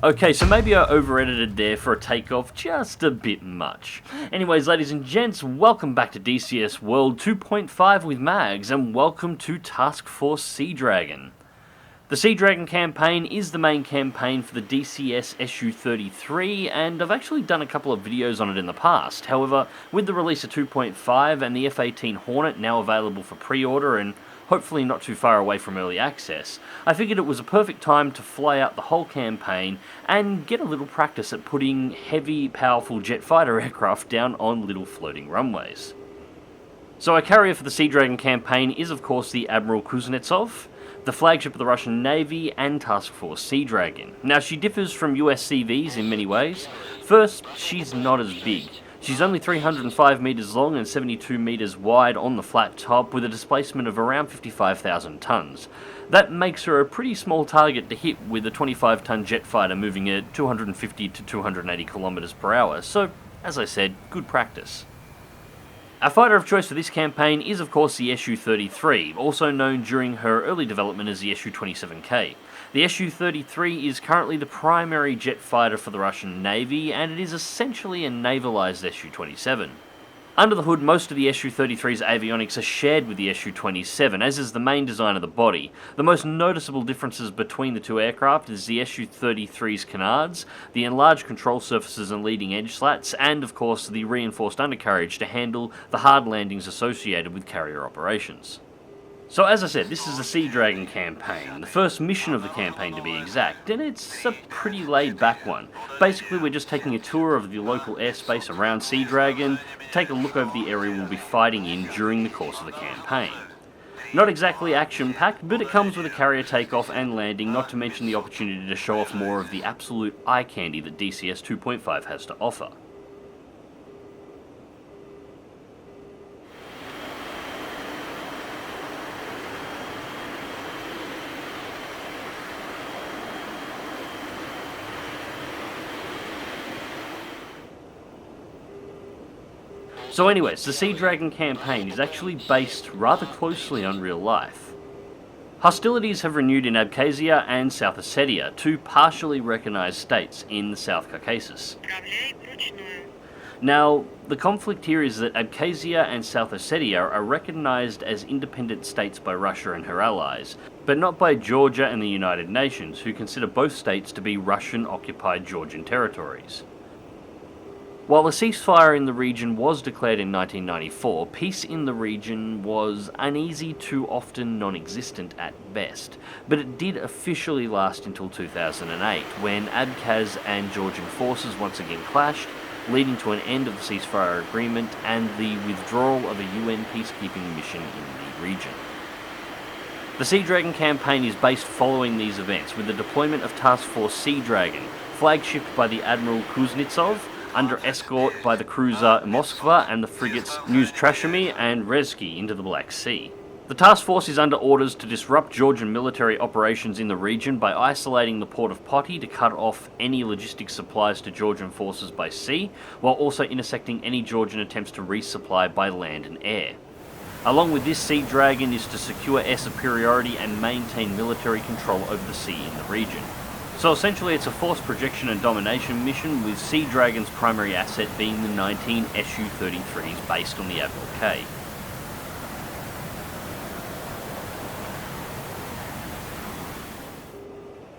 Okay, so maybe I over-edited there for a takeoff just a bit much. Anyways, ladies and gents, welcome back to DCS World 2.5 with Mags, and welcome to Task Force Sea Dragon. The Sea Dragon campaign is the main campaign for the DCS SU-33, and I've actually done a couple of videos on it in the past. However, with the release of 2.5 and the F-18 Hornet now available for pre-order and hopefully not too far away from early access, I figured it was a perfect time to fly out the whole campaign and get a little practice at putting heavy, powerful jet fighter aircraft down on little floating runways. So our carrier for the Sea Dragon campaign is of course the Admiral Kuznetsov, the flagship of the Russian Navy and Task Force Sea Dragon. Now she differs from US CVs in many ways. First, she's not as big. She's only 305 metres long and 72 metres wide on the flat top with a displacement of around 55,000 tonnes. That makes her a pretty small target to hit with a 25-tonne jet fighter moving at 250 to 280 kilometres per hour, so as I said, good practice. Our fighter of choice for this campaign is of course the SU-33, also known during her early development as the SU-27K. The SU-33 is currently the primary jet fighter for the Russian Navy, and it is essentially a navalised SU-27. Under the hood, most of the SU-33's avionics are shared with the SU-27, as is the main design of the body. The most noticeable differences between the two aircraft is the SU-33's canards, the enlarged control surfaces and leading edge slats, and of course the reinforced undercarriage to handle the hard landings associated with carrier operations. So as I said, this is the Sea Dragon campaign, the first mission of the campaign to be exact, and it's a pretty laid back one. Basically we're just taking a tour of the local airspace around Sea Dragon to take a look over the area we'll be fighting in during the course of the campaign. Not exactly action-packed, but it comes with a carrier takeoff and landing, not to mention the opportunity to show off more of the absolute eye candy that DCS 2.5 has to offer. So anyways, the Sea Dragon campaign is actually based rather closely on real life. Hostilities have renewed in Abkhazia and South Ossetia, two partially recognised states in the South Caucasus. Now, the conflict here is that Abkhazia and South Ossetia are recognised as independent states by Russia and her allies, but not by Georgia and the United Nations, who consider both states to be Russian-occupied Georgian territories. While a ceasefire in the region was declared in 1994, peace in the region was uneasy to often non-existent at best, but it did officially last until 2008, when Abkhaz and Georgian forces once again clashed, leading to an end of the ceasefire agreement and the withdrawal of a UN peacekeeping mission in the region. The Sea Dragon campaign is based following these events, with the deployment of Task Force Sea Dragon, flagshipped by the Admiral Kuznetsov, under escort by the cruiser Moskva and the frigates Neustrashimy and Rezki into the Black Sea. The task force is under orders to disrupt Georgian military operations in the region by isolating the port of Poti to cut off any logistic supplies to Georgian forces by sea, while also intersecting any Georgian attempts to resupply by land and air. Along with this, Sea Dragon is to secure air superiority and maintain military control over the sea in the region. So essentially it's a force projection and domination mission, with Sea Dragon's primary asset being the 19 SU-33s based on the Admiral K.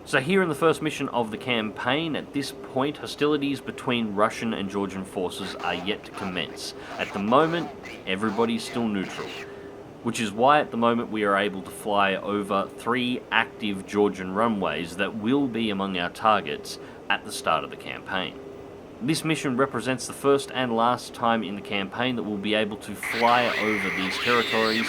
So here in the first mission of the campaign, at this point hostilities between Russian and Georgian forces are yet to commence. At the moment, everybody's still neutral, which is why at the moment we are able to fly over 3 active Georgian runways that will be among our targets at the start of the campaign. This mission represents the first and last time in the campaign that we'll be able to fly over these territories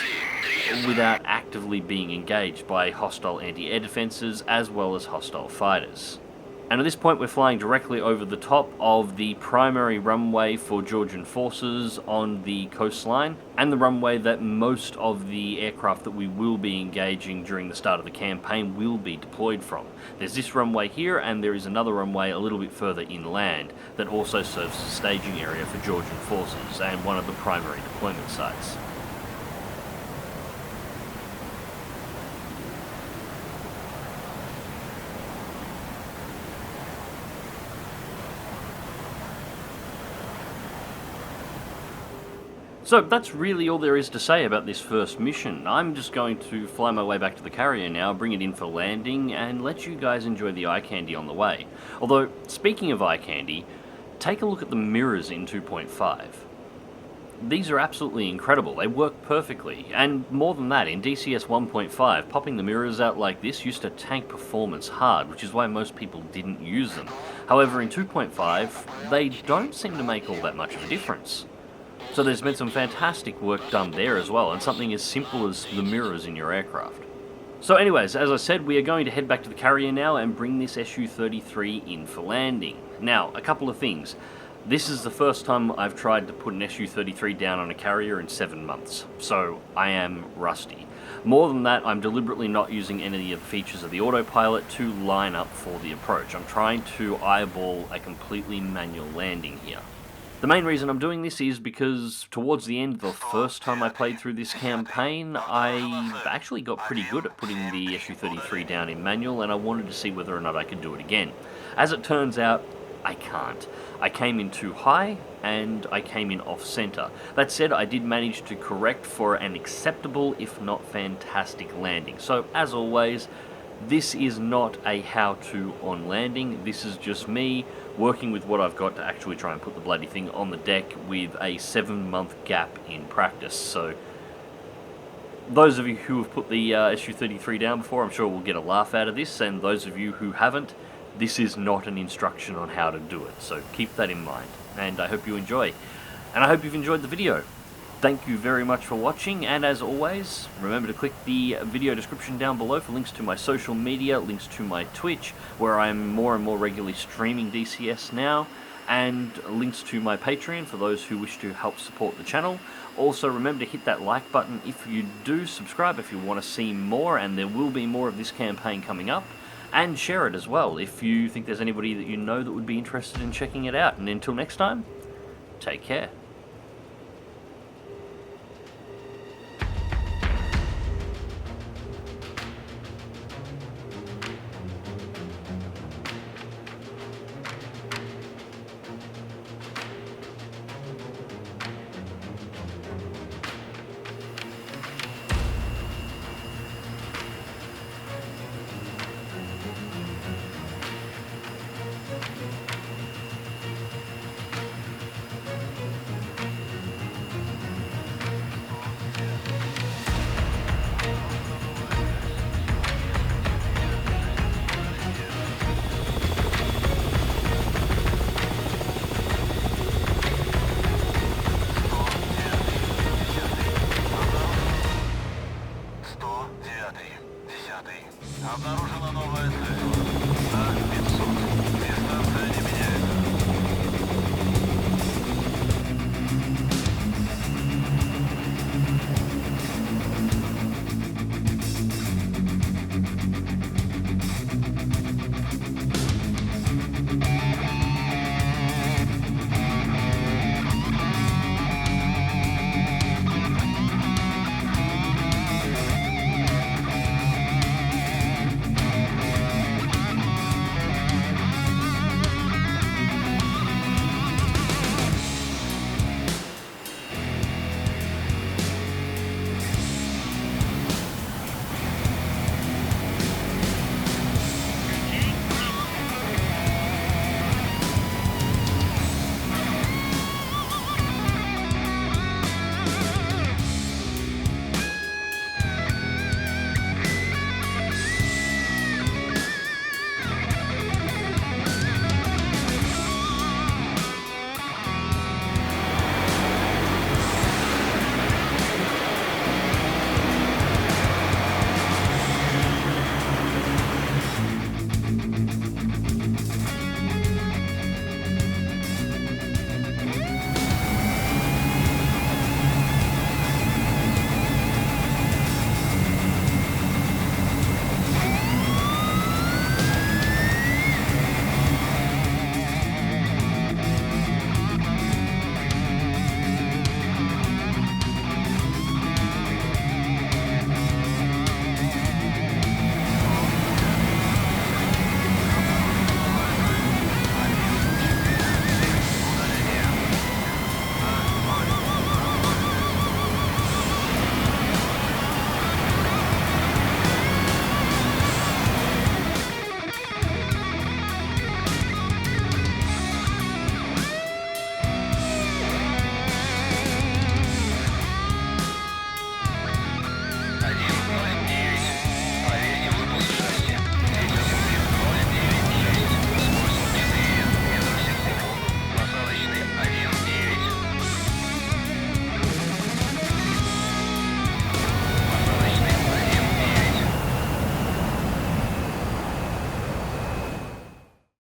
without actively being engaged by hostile anti-air defences as well as hostile fighters. And at this point we're flying directly over the top of the primary runway for Georgian forces on the coastline, and the runway that most of the aircraft that we will be engaging during the start of the campaign will be deployed from. There's this runway here, and there is another runway a little bit further inland that also serves as a staging area for Georgian forces and one of the primary deployment sites. So that's really all there is to say about this first mission. I'm just going to fly my way back to the carrier now, bring it in for landing, and let you guys enjoy the eye candy on the way. Although, speaking of eye candy, take a look at the mirrors in 2.5. These are absolutely incredible, they work perfectly, and more than that, in DCS 1.5, popping the mirrors out like this used to tank performance hard, which is why most people didn't use them. However, in 2.5, they don't seem to make all that much of a difference. So there's been some fantastic work done there as well, and something as simple as the mirrors in your aircraft. So anyways, as I said, we are going to head back to the carrier now and bring this SU-33 in for landing. Now, a couple of things. This is the first time I've tried to put an SU-33 down on a carrier in 7 months, so I am rusty. More than that, I'm deliberately not using any of the features of the autopilot to line up for the approach. I'm trying to eyeball a completely manual landing here. The main reason I'm doing this is because towards the end, the first time I played through this campaign, I actually got pretty good at putting the SU-33 down in manual, and I wanted to see whether or not I could do it again. As it turns out, I can't. I came in too high, and I came in off-center. That said, I did manage to correct for an acceptable, if not fantastic, landing. So, as always, this is not a how-to on landing, this is just me working with what I've got to actually try and put the bloody thing on the deck with a 7-month gap in practice. So those of you who have put the SU-33 down before, I'm sure will get a laugh out of this, and those of you who haven't, this is not an instruction on how to do it, so keep that in mind, and I hope you enjoy. And I hope you've enjoyed the video. Thank you very much for watching, and as always, remember to click the video description down below for links to my social media, links to my Twitch, where I'm more and more regularly streaming DCS now, and links to my Patreon for those who wish to help support the channel. Also, remember to hit that like button if you do, subscribe if you want to see more, and there will be more of this campaign coming up, and share it as well if you think there's anybody that you know that would be interested in checking it out. And until next time, take care. Обнаружена новая цель.